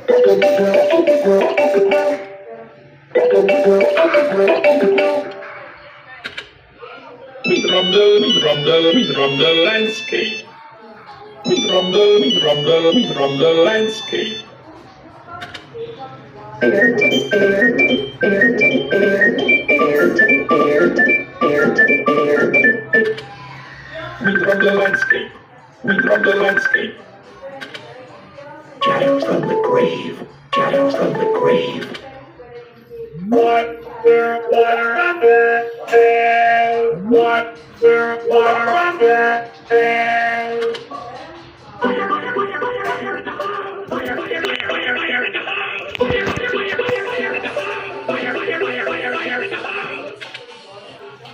We drum the landscape. We drum the landscape. Air to air, air to air, air to air, air to air. We drum the landscape. We drum the landscape. Shadows from the grave. Shadows from the grave. Water under tail. Water under tail.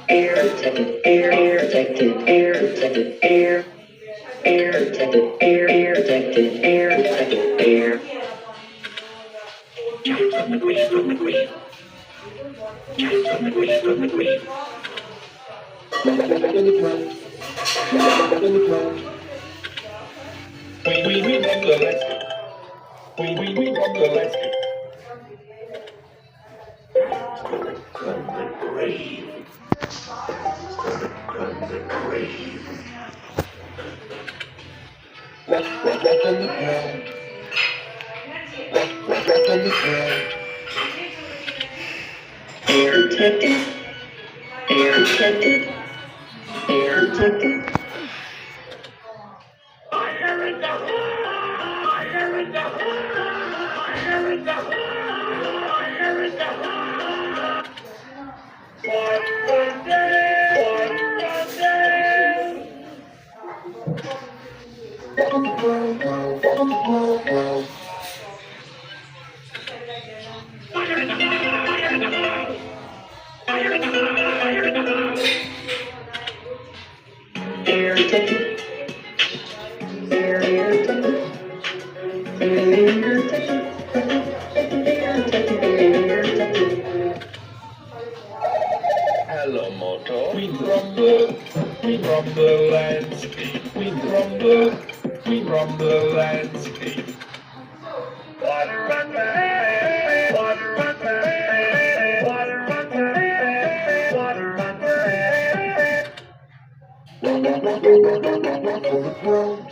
Air protected, air protected, air protected, air protected, air protected, air protected, air. Shadows from the grave, from the grave. Shadows from the grave, from the grave. We drum the landscape. We drum the landscape. From the grave. From the grave. Walk on the ground. Walk on the ground. Air protected. Air protected. Air protected. Fire in the hole! Fire in the hole! Fire in the hole! Fire in the hole! One day! Walk on the ground, walk on the ground. Fire in the hole! Fire in the hole! Fire in the hole! Fire in the hole! Air protected. Air protected. Air protected. Air protected. Air protected. Hello, motor. We drum the landscape. We drum the landscape. Water run away, water run away, water run away, water run away. Walk on the ground.